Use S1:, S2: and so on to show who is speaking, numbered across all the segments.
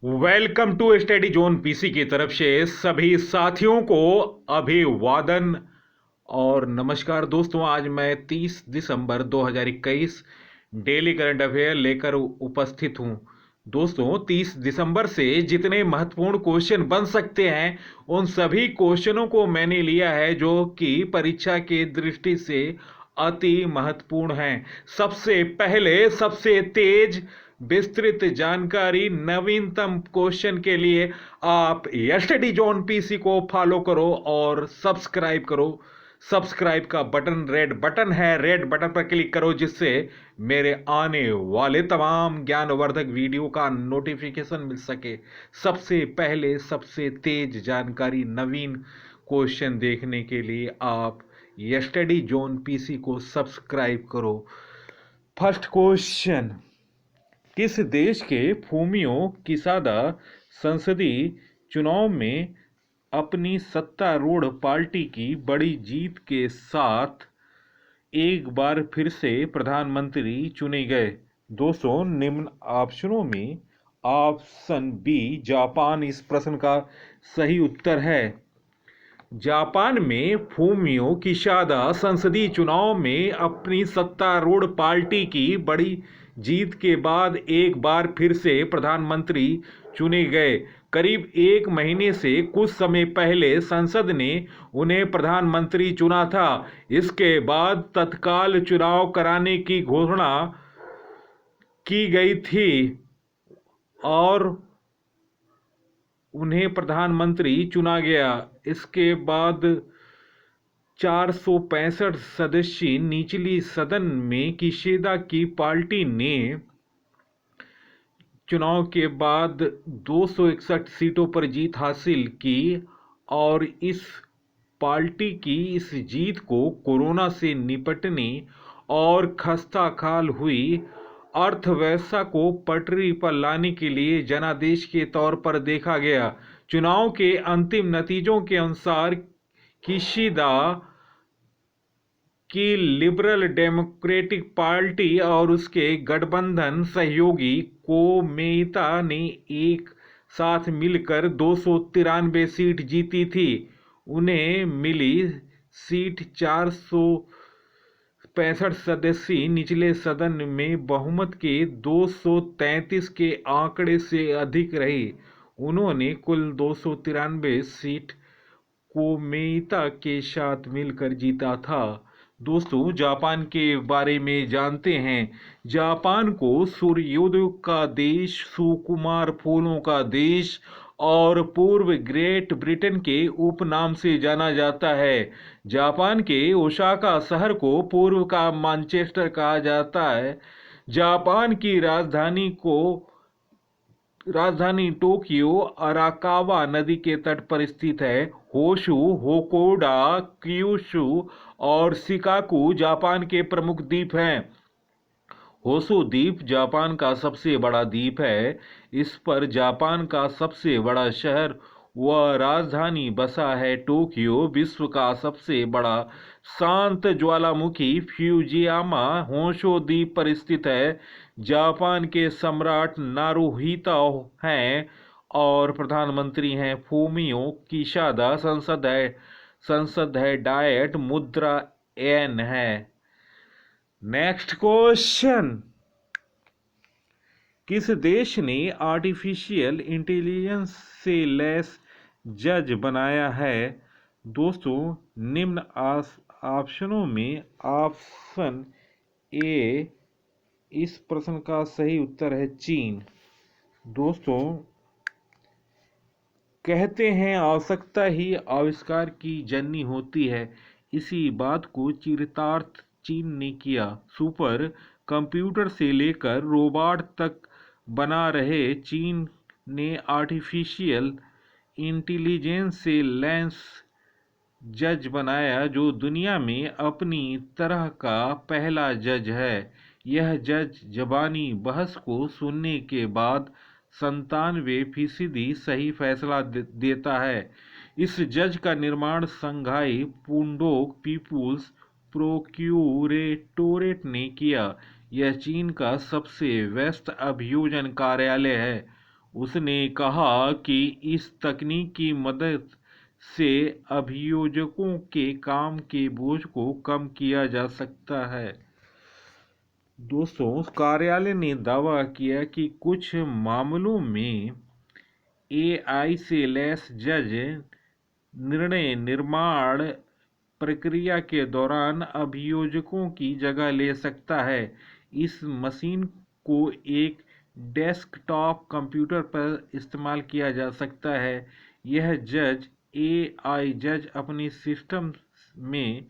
S1: Welcome to study zone PC की तरफ से सभी साथियों को अभिवादन और नमस्कार। दोस्तों, आज मैं 30 दिसंबर 2021 डेली करंट अफेयर लेकर उपस्थित हूं। दोस्तों, 30 दिसंबर से जितने महत्वपूर्ण क्वेश्चन बन सकते हैं उन सभी क्वेश्चनों को मैंने लिया है जो कि परीक्षा के दृष्टि से अति महत्वपूर्ण हैं। सबसे पहले सबसे तेज विस्तृत जानकारी नवीनतम क्वेश्चन के लिए आप यस्टडी जोन पीसी को फॉलो करो और सब्सक्राइब करो। सब्सक्राइब का बटन रेड बटन है, रेड बटन पर क्लिक करो जिससे मेरे आने वाले तमाम ज्ञानवर्धक वीडियो का नोटिफिकेशन मिल सके। सबसे पहले सबसे तेज जानकारी नवीन क्वेश्चन देखने के लिए आप यस्टडी जोन पीसी को सब्सक्राइब करो। फर्स्ट क्वेश्चन, किस देश के फूमियो किसादा संसदीय चुनाव में अपनी सत्तारूढ़ पार्टी की बड़ी जीत के साथ एक बार फिर से प्रधानमंत्री चुने गए? दोस्तों, निम्न ऑप्शनों में ऑप्शन बी जापान इस प्रश्न का सही उत्तर है। जापान में फूमियो किशिदा संसदीय चुनाव में अपनी सत्तारूढ़ पार्टी की बड़ी जीत के बाद एक बार फिर से प्रधानमंत्री चुने गए। करीब एक महीने से कुछ समय पहले संसद ने उन्हें प्रधानमंत्री चुना था। इसके बाद तत्काल चुनाव कराने की घोषणा की गई थी और उन्हें प्रधानमंत्री चुना गया। इसके बाद 465 सदस्यीय निचली सदन में किशिदा की पार्टी ने चुनाव के बाद 261 सीटों पर जीत हासिल की और इस पार्टी की इस जीत को कोरोना से निपटने और खस्ता खाल हुई अर्थव्यवस्था को पटरी पर लाने के लिए जनादेश के तौर पर देखा गया। चुनाव के अंतिम नतीजों के अनुसार किशिदा की लिबरल डेमोक्रेटिक पार्टी और उसके गठबंधन सहयोगी कोमेइता ने एक साथ मिलकर 293 सीट जीती थी। उन्हें मिली सीट 465 सदस्यीय निचले सदन में बहुमत के 233 के आंकड़े से अधिक रही। उन्होंने कुल 293 सीट कोमेइता के साथ मिलकर जीता था। दोस्तों, जापान के बारे में जानते हैं। जापान को सूर्योदय का देश, सुकुमार फूलों का देश और पूर्व ग्रेट ब्रिटेन के उपनाम से जाना जाता है। जापान के ओसाका शहर को पूर्व का मैनचेस्टर कहा जाता है। जापान की राजधानी टोक्यो अराकावा नदी के तट पर स्थित है। होशु, होकोडा, क्यूशु और शिकाकू जापान के प्रमुख द्वीप हैं। होशु द्वीप जापान का सबसे बड़ा द्वीप है। इस पर जापान का सबसे बड़ा शहर व राजधानी बसा है। टोक्यो विश्व का सबसे बड़ा शांत ज्वालामुखी फ्यूजियामा होशु द्वीप पर स्थित है। जापान के सम्राट नारुहितो हैं और प्रधानमंत्री हैं फूमियो किशिदा। संसद है डायट मुद्रा एन है। नेक्स्ट क्वेश्चन, किस देश ने आर्टिफिशियल इंटेलिजेंस से लैस जज बनाया है? दोस्तों, निम्न ऑप्शनों में ऑप्शन ए इस प्रश्न का सही उत्तर है चीन। दोस्तों, कहते हैं आवश्यकता ही आविष्कार की जननी होती है। इसी बात को चरितार्थ चीन ने किया। सुपर कंप्यूटर से लेकर रोबोट तक बना रहे चीन ने आर्टिफिशियल इंटेलिजेंस से लैस जज बनाया जो दुनिया में अपनी तरह का पहला जज है। यह जज जबानी बहस को सुनने के बाद 97% सही फैसला देता है। इस जज का निर्माण शंघाई पुडोक पीपुल्स प्रोक्यूरेटोरेट ने किया। यह चीन का सबसे व्यस्त अभियोजन कार्यालय है। उसने कहा कि इस तकनीक की मदद से अभियोजकों के काम के बोझ को कम किया जा सकता है। दोस्तों, कार्यालय ने दावा किया कि कुछ मामलों में एआई से लैस जज निर्णय निर्माण प्रक्रिया के दौरान अभियोजकों की जगह ले सकता है। इस मशीन को एक डेस्कटॉप कंप्यूटर पर इस्तेमाल किया जा सकता है। यह एआई जज अपने सिस्टम में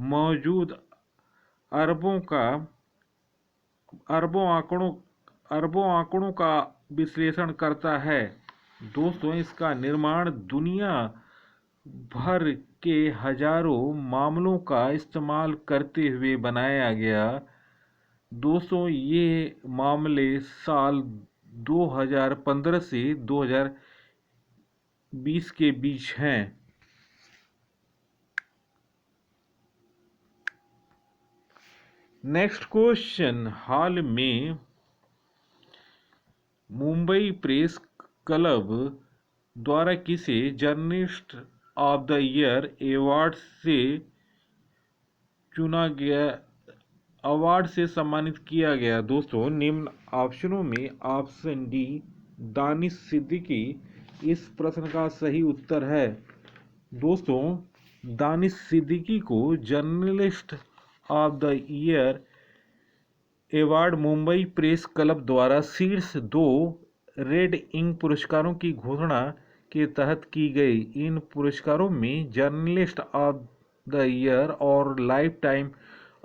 S1: मौजूद अरबों का अरबों आंकड़ों का विश्लेषण करता है। दोस्तों, इसका निर्माण दुनिया भर के हजारों मामलों का इस्तेमाल करते हुए बनाया गया। दोस्तों, ये मामले साल 2015 से 2020 के बीच हैं। नेक्स्ट क्वेश्चन, हाल में मुंबई प्रेस क्लब द्वारा किसे journalist of the year award से सम्मानित किया गया? दोस्तों, निम्न ऑप्शनों में ऑप्शन डी दानिश सिद्दीकी इस प्रश्न का सही उत्तर है। दोस्तों, दानिश सिद्दीकी को journalist of the year award Mumbai press club द्वारा शीर्ष 2 रेड इंक पुरस्कारों की घोषणा के तहत की गई। इन पुरस्कारों में जर्नलिस्ट ऑफ द ईयर और लाइफ टाइम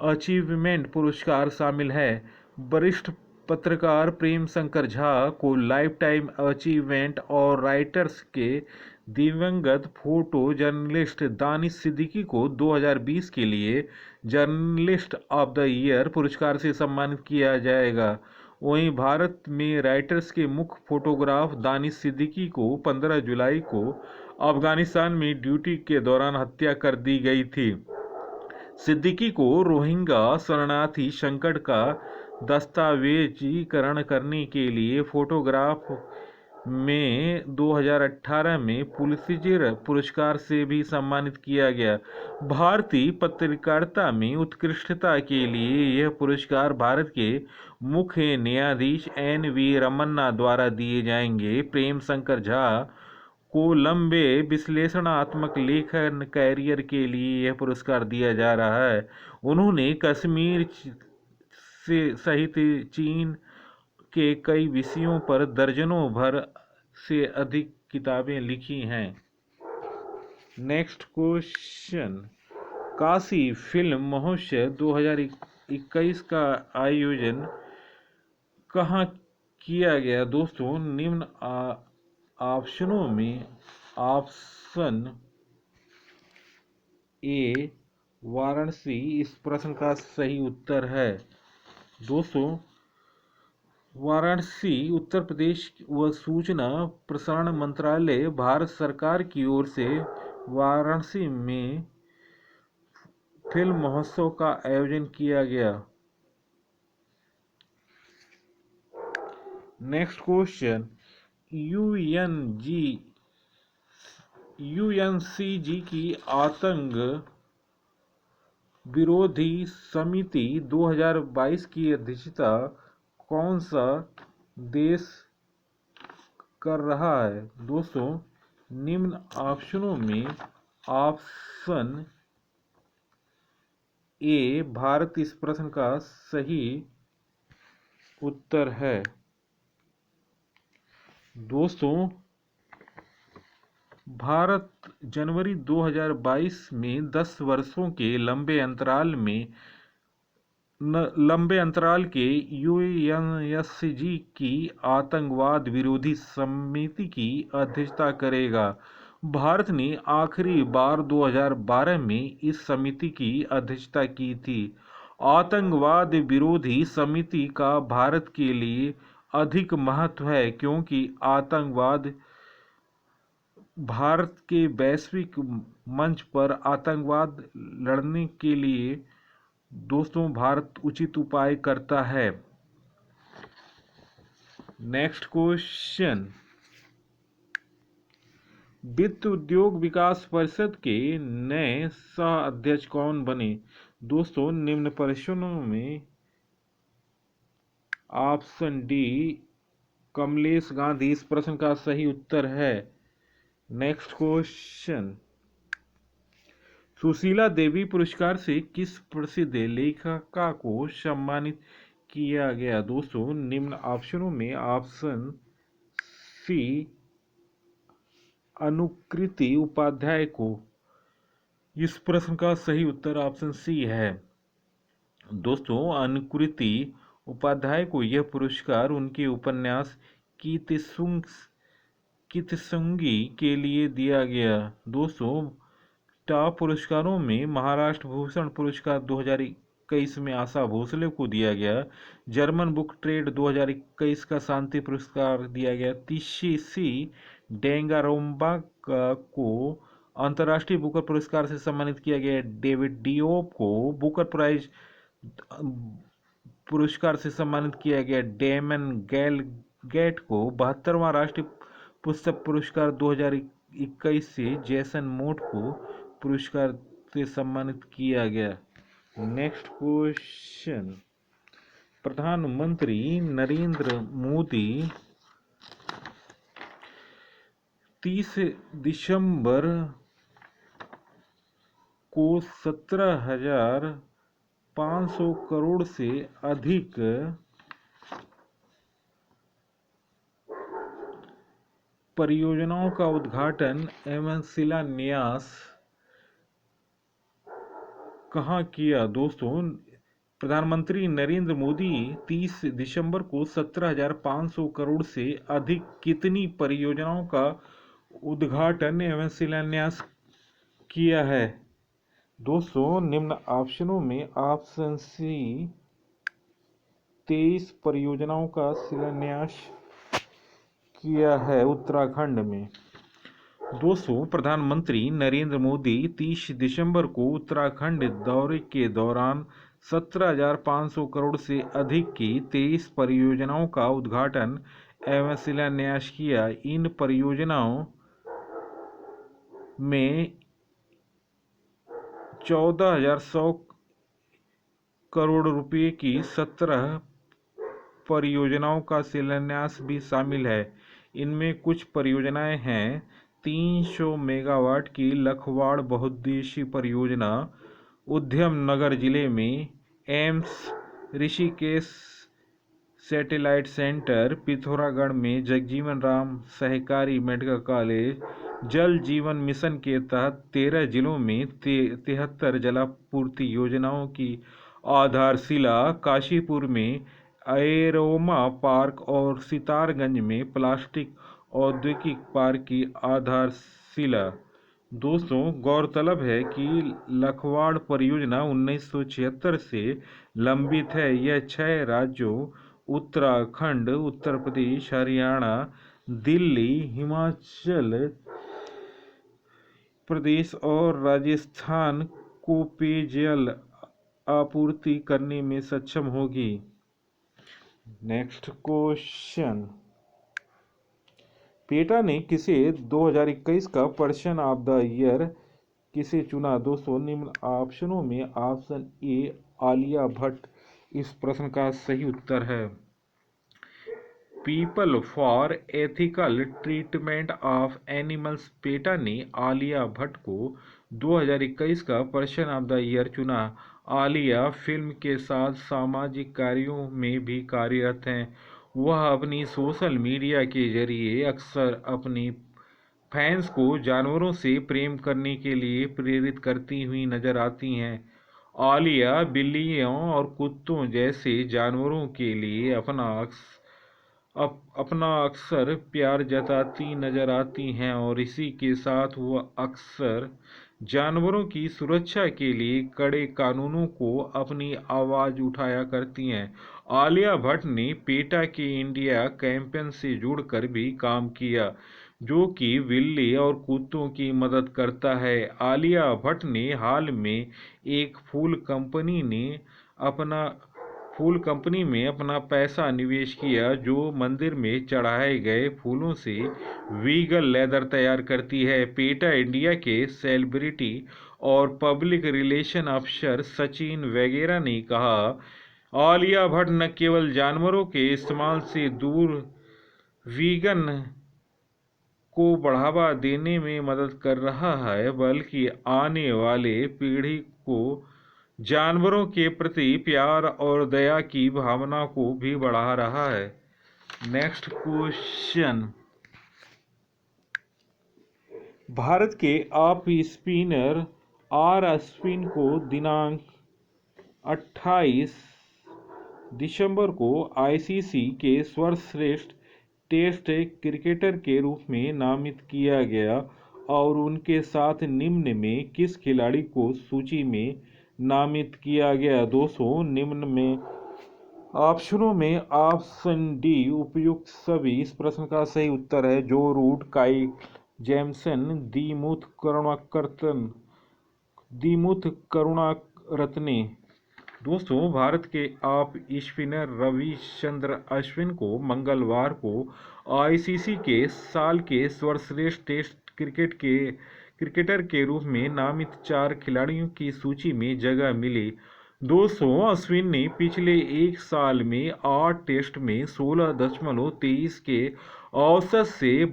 S1: अचीवमेंट पुरस्कार शामिल है। वरिष्ठ पत्रकार प्रेम शंकर झा को लाइफ टाइम अचीवमेंट और राइटर्स के दिवंगत फोटो जर्नलिस्ट दानिश सिद्दीकी को 2020 के लिए जर्नलिस्ट ऑफ द ईयर पुरस्कार से सम्मानित किया जाएगा। वहीं भारत में राइटर्स के मुख्य फोटोग्राफ दानिश सिद्दीकी को 15 जुलाई को अफगानिस्तान में ड्यूटी के दौरान हत्या कर दी गई थी। सिद्दीकी को रोहिंग्या शरणार्थी संकट का दस्तावेजीकरण करने के लिए फोटोग्राफ में 2018 में पुलित्जर पुरस्कार से भी सम्मानित किया गया। भारतीय पत्रकारिता में उत्कृष्टता के लिए यह पुरस्कार भारत के मुख्य न्यायाधीश एन.वी. रमन्ना द्वारा दिए जाएंगे। प्रेम शंकर झा को लंबे विश्लेषणात्मक लेखन कैरियर के लिए यह पुरस्कार दिया जा रहा है। उन्होंने कश्मीर से सहित चीन के कई विषयों पर दर्जनों भर से अधिक किताबें लिखी हैं। नेक्स्ट क्वेश्चन, काशी फिल्म महोत्सव 2021 का आयोजन कहाँ किया गया? दोस्तों, निम्न ऑप्शनों में ऑप्शन ए वाराणसी इस प्रश्न का सही उत्तर है। दोस्तों, वाराणसी उत्तर प्रदेश व सूचना प्रसारण मंत्रालय भारत सरकार की ओर से वाराणसी में फिल्म महोत्सव का आयोजन किया गया। नेक्स्ट क्वेश्चन, यूएनसीजी की आतंक विरोधी समिति 2022 की अध्यक्षता कौन सा देश कर रहा है? दोस्तों, निम्न ऑप्शनों में ऑप्शन ए भारत इस प्रश्न का सही उत्तर है। दोस्तों, भारत जनवरी 2022 में 10 वर्षों के लंबे अंतराल के यूएनएससी की आतंकवाद विरोधी समिति की अध्यक्षता करेगा। भारत ने आखिरी बार 2012 में इस समिति की अध्यक्षता की थी। आतंकवाद विरोधी समिति का भारत के लिए अधिक महत्व है क्योंकि आतंकवाद भारत के वैश्विक मंच पर आतंकवाद लड़ने के लिए दोस्तों भारत उचित उपाय करता है। नेक्स्ट क्वेश्चन, वित्त उद्योग विकास परिषद के नए सह अध्यक्ष कौन बने? दोस्तों निम्न प्रश्नों में ऑप्शन डी कमलेश गांधी इस प्रश्न का सही उत्तर है। नेक्स्ट क्वेश्चन, सुशीला देवी पुरस्कार से किस प्रसिद्ध लेखिका को सम्मानित किया गया? दोस्तों निम्न ऑप्शनों में ऑप्शन सी अनुकृति उपाध्याय को, इस प्रश्न का सही उत्तर ऑप्शन सी है। दोस्तों अनुकृति उपाध्याय को यह पुरस्कार उनके उपन्यास कीर्तिशृंगी के लिए दिया गया। दोस्तों टॉप पुरस्कारों में महाराष्ट्र भूषण पुरस्कार 2021 में आशा भोसले को दिया गया, जर्मन बुक ट्रेड 2021 का शांति पुरस्कार दिया गया, तीसी डेंगारोम्बा को अंतर्राष्ट्रीय बुकर पुरस्कार से सम्मानित किया गया, डेविड डियोप को बुकर प्राइज पुरस्कार से सम्मानित किया गया, डेमन गेट को 72वां राष्ट्रीय पुस्तक पुरस्कार 2021 से जैसन मोट को पुरस्कार से सम्मानित किया गया। नेक्स्ट क्वेश्चन, प्रधानमंत्री नरेंद्र मोदी 30 दिसंबर को 17,500 करोड़ से अधिक परियोजनाओं का उद्घाटन एवं शिलान्यास कहाँ किया? दोस्तों प्रधानमंत्री नरेंद्र मोदी 30 दिसंबर को 17,500 करोड़ से अधिक कितनी परियोजनाओं का उद्घाटन एवं शिलान्यास किया है? दोस्तों निम्न ऑप्शनों में ऑप्शन सी 23 परियोजनाओं का शिलान्यास किया है उत्तराखंड में। दोस्तों प्रधानमंत्री नरेंद्र मोदी 30 दिसंबर को उत्तराखंड दौरे के दौरान 17,500 करोड़ से अधिक की 23 परियोजनाओं का उद्घाटन एवं शिलान्यास किया। इन परियोजनाओं में 14,100 करोड़ रुपए की 17 परियोजनाओं का शिलान्यास भी शामिल है। इनमें कुछ परियोजनाएं हैं 300 मेगावाट की लखवाड़ बहुउद्देशीय परियोजना उधम नगर जिले में, AIIMS Rishikesh satellite centre Pithoragarh में, जगजीवन राम सहकारी मेडिकल कॉलेज, जल जीवन मिशन के तहत 13 जिलों में 73 जलापूर्ति योजनाओं की आधारशिला, काशीपुर में एरोमा पार्क और सितारगंज में प्लास्टिक औद्योगिक पार्क की आधारशिला। दोस्तों गौरतलब है कि लखवाड़ परियोजना 1976 से लंबित है। यह 6 राज्यों उत्तराखंड, उत्तर प्रदेश, हरियाणा, दिल्ली, हिमाचल प्रदेश और राजस्थान को पेयजल आपूर्ति करने में सक्षम होगी। नेक्स्ट क्वेश्चन, पेटा ने किसे 2021 का पर्सन ऑफ द ईयर किसे चुना? दोस्तों निम्न ऑप्शनों में ऑप्शन ए आलिया भट्ट इस प्रश्न का सही उत्तर है। People for ethical treatment of animals PETA ने आलिया भट्ट को 2021 का पर्सन ऑफ द ईयर चुना। आलिया फिल्म के साथ सामाजिक कार्यों में भी कार्यरत हैं। वह अपनी सोशल मीडिया के जरिए अक्सर अपनी फैंस को जानवरों से प्रेम करने के लिए प्रेरित करती हुई नजर आती हैं। आलिया बिल्लियों और कुत्तों जैसे जानवरों के लिए अपना अक्सर प्यार जताती नजर आती हैं और इसी के साथ वह अक्सर जानवरों की सुरक्षा के लिए कड़े कानूनों को अपनी आवाज उठाया करती हैं। आलिया भट्ट ने पेटा के इंडिया कैंपेन से जुड़कर भी काम किया, जो कि बिल्ली और कुत्तों की मदद करता है। आलिया भट्ट ने हाल में एक फूल कंपनी ने अपना फूल कंपनी में अपना पैसा निवेश किया, जो मंदिर में चढ़ाए गए फूलों से वीगन लेदर तैयार करती है। पेटा इंडिया के सेलिब्रिटी और पब्लिक रिलेशन अफसर सचिन वगैरह ने कहा, आलिया भट्ट न केवल जानवरों के इस्तेमाल से दूर वीगन को बढ़ावा देने में मदद कर रहा है, बल्कि आने वाले पीढ़ी को जानवरों के प्रति प्यार और दया की भावना को भी बढ़ा रहा है। नेक्स्ट क्वेश्चन, भारत के ऑफ स्पिनर आर अश्विन को दिनांक 28 दिसंबर को आईसीसी के सर्वश्रेष्ठ टेस्ट क्रिकेटर के रूप में नामित किया गया, और उनके साथ निम्न में किस खिलाड़ी को सूची में नामित किया गया? दोस्तों, निम्न में ऑप्शनों में ऑप्शन डी उपयुक्त सभी इस प्रश्न का सही उत्तर है। जो रूट, काइल जेमसन, दीमुथ करुणारत्ने। दोस्तों, भारत के ऑफ स्पिनर रविचंद्र अश्विन को मंगलवार को आईसीसी के साल के सर्वश्रेष्ठ टेस्ट क्रिकेटर के रूप में नामित 4 खिलाड़ियों की सूची में जगह मिली। दोस्तों, अश्विन ने पिछले एक साल में 8 टेस्ट में 16.23 के औसत से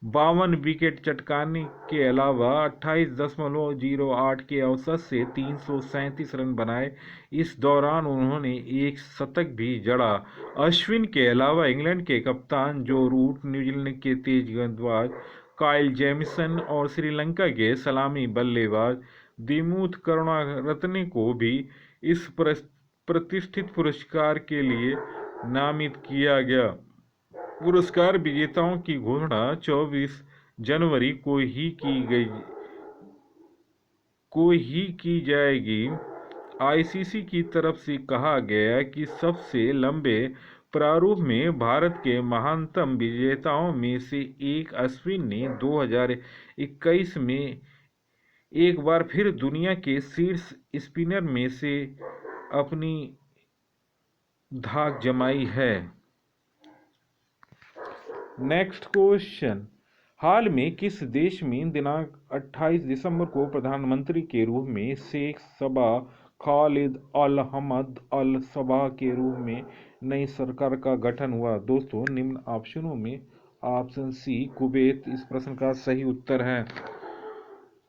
S1: 52 विकेट चटकाने के अलावा 28.08 के औसत से 337 रन बनाए। इस दौरान उन्होंने एक शतक भी जड़ा। अश्विन के अलावा इंग्लैंड के कप्तान जो रूट, न्यूजीलैंड के तेज गेंदबाज काइल जेमिसन और श्रीलंका के सलामी बल्लेबाज दिमुथ करुणारत्ने को भी इस प्रतिष्ठित पुरस्कार के लिए नामित किया गया। पुरस्कार विजेताओं की घोषणा 24 जनवरी को ही की जाएगी। आईसीसी की तरफ से कहा गया कि सबसे लंबे प्रारूप में भारत के महानतम विजेताओं में से एक अश्विन ने 2021 में एक बार फिर दुनिया के शीर्ष स्पिनर में से अपनी धाक जमाई है। नेक्स्ट क्वेश्चन, हाल में किस देश में दिनांक 28 दिसंबर को प्रधानमंत्री के रूप में शेख सबा खालिद अल हमद अल सबा के रूप में नई सरकार का गठन हुआ? दोस्तों, निम्न ऑप्शनों में ऑप्शन सी कुवैत इस प्रश्न का सही उत्तर है।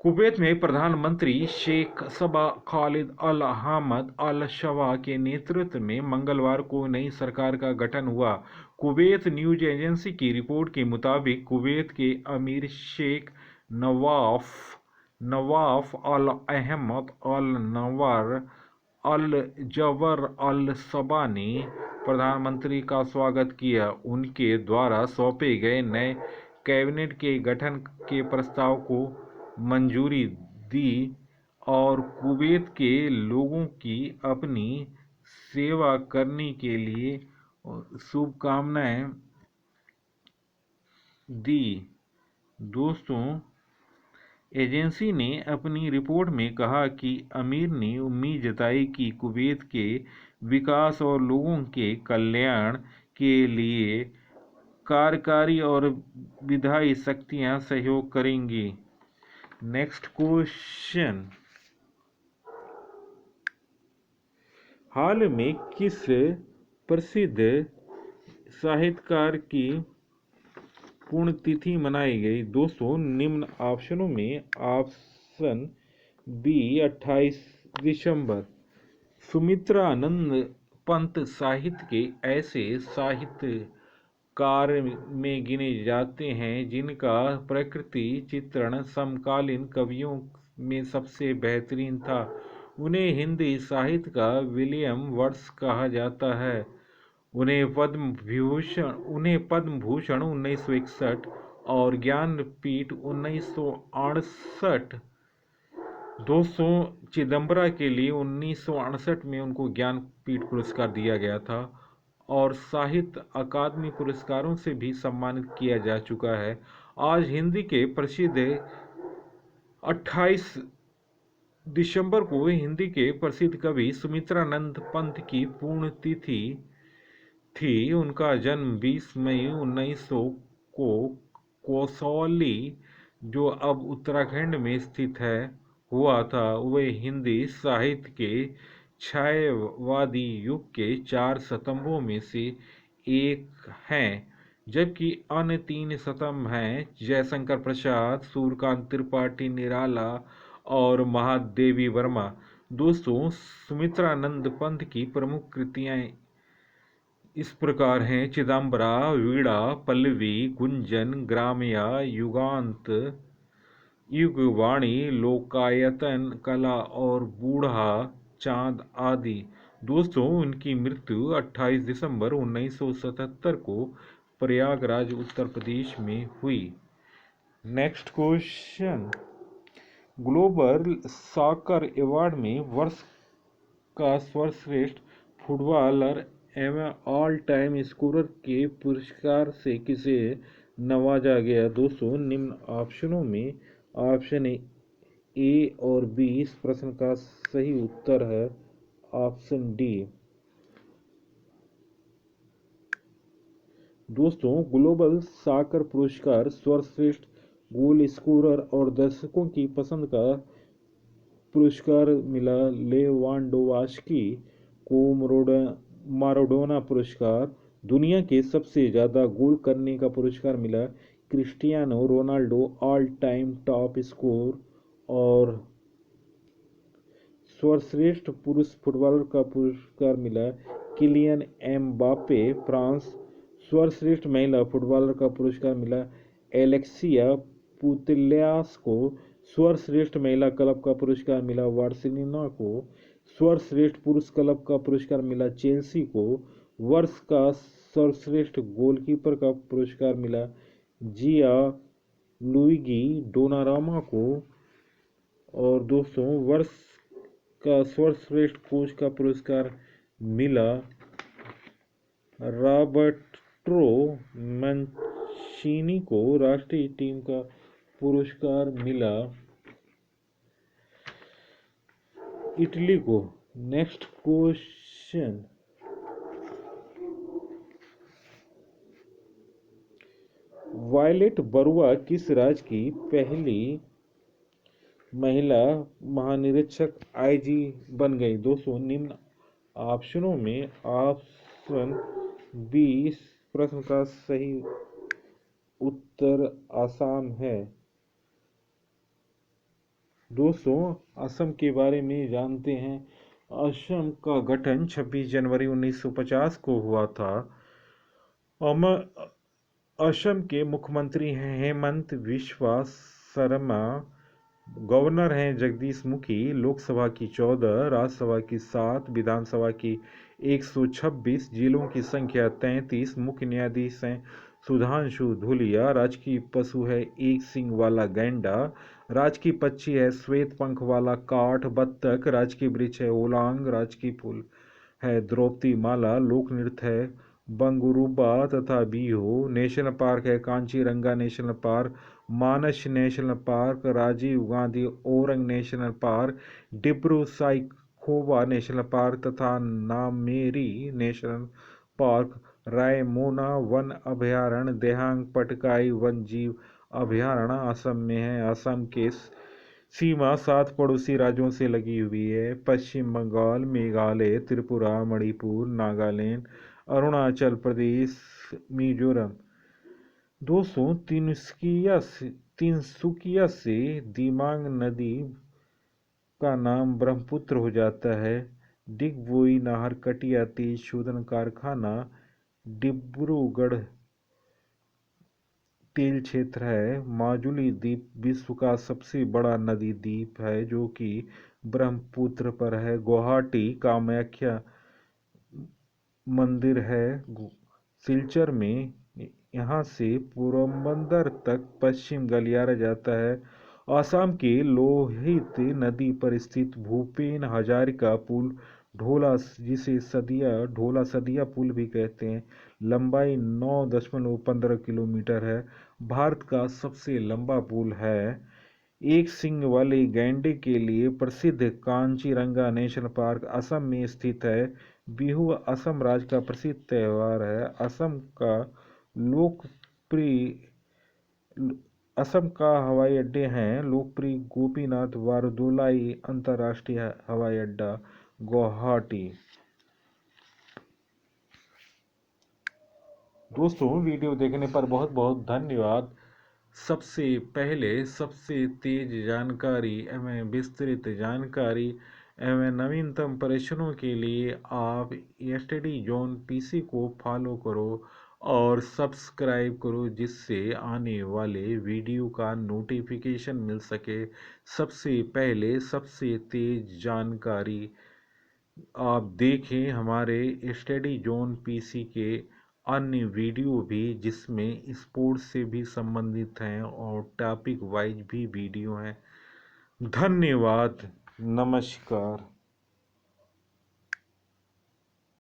S1: कुवैत में प्रधानमंत्री शेख सबा खालिद अल हमद अल सबा के नेतृत्व में मंगलवार को नई सरकार का गठन हुआ। कुवैत न्यूज एजेंसी की रिपोर्ट के मुताबिक कुवैत के अमीर शेख नवाफ अल अहमद अल नवार अल जबर अल सबा ने प्रधानमंत्री का स्वागत किया। उनके द्वारा सौंपे गए नए कैबिनेट के गठन के प्रस्ताव को मंजूरी दी और कुवैत के लोगों की अपनी सेवा करने के लिए शुभकामनाएं दी। दोस्तों, एजेंसी ने अपनी रिपोर्ट में कहा कि अमीर ने उम्मीद जताई कि कुवैत के विकास और लोगों के कल्याण के लिए कार्यकारी और विधायी शक्तियां सहयोग करेंगी। नेक्स्ट क्वेश्चन, हाल में किस प्रसिद्ध साहित्यकार की पुण्यतिथि मनाई गई? दोस्तों, निम्न ऑप्शनों में ऑप्शन बी 28 दिसंबर। सुमित्रानंद पंत साहित्य के ऐसे साहित्यकार में गिने जाते हैं जिनका प्रकृति चित्रण समकालीन कवियों में सबसे बेहतरीन था। उन्हें हिंदी साहित्य का विलियम वर्ड्स कहा जाता है। उन्हें पद्म भूषण 1961 और ज्ञानपीठ 1968। 200 चिदम्बरा के लिए 1968 में उनको ज्ञानपीठ पुरस्कार दिया गया था और साहित्य अकादमी पुरस्कारों से भी सम्मानित किया जा चुका है। आज हिंदी के प्रसिद्ध 28 दिसंबर को हिंदी के प्रसिद्ध कवि सुमित्रानंद पंत की पुण्यतिथि थी। उनका जन्म 20 मई 1900 को कोसौली, जो अब उत्तराखंड में स्थित है, हुआ था। वे हिंदी साहित्य के छायावादी युग के 4 स्तंभों में से एक हैं, जबकि अन्य 3 स्तंभ हैं जयशंकर प्रसाद, सूर्यकांत त्रिपाठी निराला और महादेवी वर्मा। दोस्तों, सुमित्रानंद पंत की प्रमुख कृतियां इस प्रकार हैं: चिदंबरा, वीणा, पल्लवी, गुंजन, ग्राम्या, युगांत, युगवाणी, लोकायतन कला और बूढ़ा चांद आदि। दोस्तों, उनकी मृत्यु 28 दिसंबर 1977 को प्रयागराज उत्तर प्रदेश में हुई। Next question, global soccer award में वर्ष का सर्वश्रेष्ठ फुटबॉलर एवं ऑल टाइम स्कोरर के पुरस्कार से किसे नवाजा गया? दोस्तों, निम्न ऑप्शनों में ऑप्शन ए और बी इस प्रश्न का सही उत्तर है ऑप्शन डी। दोस्तों, ग्लोबल सॉकर पुरस्कार सर्वश्रेष्ठ गोल स्कोरर और दर्शकों की पसंद का पुरस्कार मिला। लेवांडोव्स्की को माराडोना पुरस्कार, दुनिया के सबसे ज्यादा गोल करने का पुरस्कार मिला। Cristiano Ronaldo all time top score और सर्वश्रेष्ठ पुरुष फुटबॉलर का पुरस्कार मिला किलियन एम्बापे। फ्रांस, सर्वश्रेष्ठ महिला फुटबॉलर का पुरस्कार मिला एलेक्सिया पुतेल्यास को। सर्वश्रेष्ठ महिला क्लब का पुरस्कार मिला बार्सिलोना को। सर्वश्रेष्ठ पुरुष क्लब का पुरस्कार मिला चेल्सी को। वर्ष का सर्वश्रेष्ठ गोलकीपर का पुरस्कार मिला जिया लुइगी डोनारामा को। और दोस्तों, वर्ष का सर्वश्रेष्ठ कोच का पुरस्कार मिला रॉबर्टो मैंचीनी को। राष्ट्रीय टीम का पुरस्कार मिला इटली को। नेक्स्ट क्वेश्चन, वायलेट बरुआ किस राज्य की पहली महिला महानिरीक्षक आईजी बन गई? दोस्तों, निम्न ऑप्शनों में ऑप्शन बी इस प्रश्न का सही उत्तर असम है। दोस्तों, असम के बारे में जानते हैं। असम का गठन 26 जनवरी 1950 को हुआ था। असम के मुख्यमंत्री हैं हेमंत बिस्वा शर्मा। गवर्नर हैं जगदीश मुखी। लोकसभा की 14, राज्यसभा की 7, विधानसभा की 126, जिलों की संख्या 33। मुख्य न्यायाधीश हैं सुधांशु धूलिया। राजकीय पशु है एक सींग वाला गैंडा। राजकीय पक्षी है श्वेत पंख वाला काठ बत्तख। राजकीय वृक्ष है ओलांग। राजकीय फूल है द्रौपदी माला। लोक नृत्य है बंगुरुबा तथा बिहू। नेशनल पार्क है Kaziranga national park, Manas national park, Rajiv Gandhi Orang national park, Dibru Saikhowa national park तथा नामेरी नेशनल पार्क। रायमोना वन अभयारण्य, देहांग पटकाई वन जीव अभयारण्य असम में है। असम के सीमा 7 पड़ोसी राज्यों से लगी हुई है: पश्चिम बंगाल, मेघालय, त्रिपुरा, मणिपुर, नागालैंड, अरुणाचल प्रदेश, मिजोरम। दोस्तों, तिनसुकिया से दिबांग नदी का नाम ब्रह्मपुत्र हो जाता है। डिगबोई नाहर कटिया तेज शोधन कारखाना डिब्रूगढ़ तेल क्षेत्र है। माजुली द्वीप विश्व का सबसे बड़ा नदी द्वीप है जो कि ब्रह्मपुत्र पर है। गुवाहाटी कामाख्या मंदिर है सिलचर में। यहाँ से पोरबंदर तक पश्चिम गलियारा जाता है। असम के लोहित नदी पर स्थित भूपेन हजारिका पुल ढोला, जिसे ढोला सदिया पुल भी कहते हैं, लंबाई 9.15 किलोमीटर है। भारत का सबसे लंबा पुल है। एक सींग वाले गैंडे के लिए प्रसिद्ध कांचीरंगा नेशनल पार्क असम में स्थित है। बिहू असम राज्य का प्रसिद्ध त्योहार है। लोकप्रिय असम का हवाई अड्डे हैं लोकप्रिय गोपीनाथ बारदोलाई अंतर्राष्ट्रीय हवाई अड्डा, गुवाहाटी। दोस्तों, वीडियो देखने पर बहुत बहुत धन्यवाद। सबसे पहले सबसे तेज जानकारी एवं विस्तृत जानकारी एवं नवीनतम परीक्षणों के लिए आप स्टडी जोन पीसी को फॉलो करो और सब्सक्राइब करो, जिससे आने वाले वीडियो का नोटिफिकेशन मिल सके। सबसे पहले सबसे तेज जानकारी आप देखें हमारे स्टडी जोन पीसी के अन्य वीडियो भी, जिसमें स्पोर्ट्स से भी संबंधित हैं और टॉपिक वाइज भी वीडियो हैं। धन्यवाद। नमस्कार।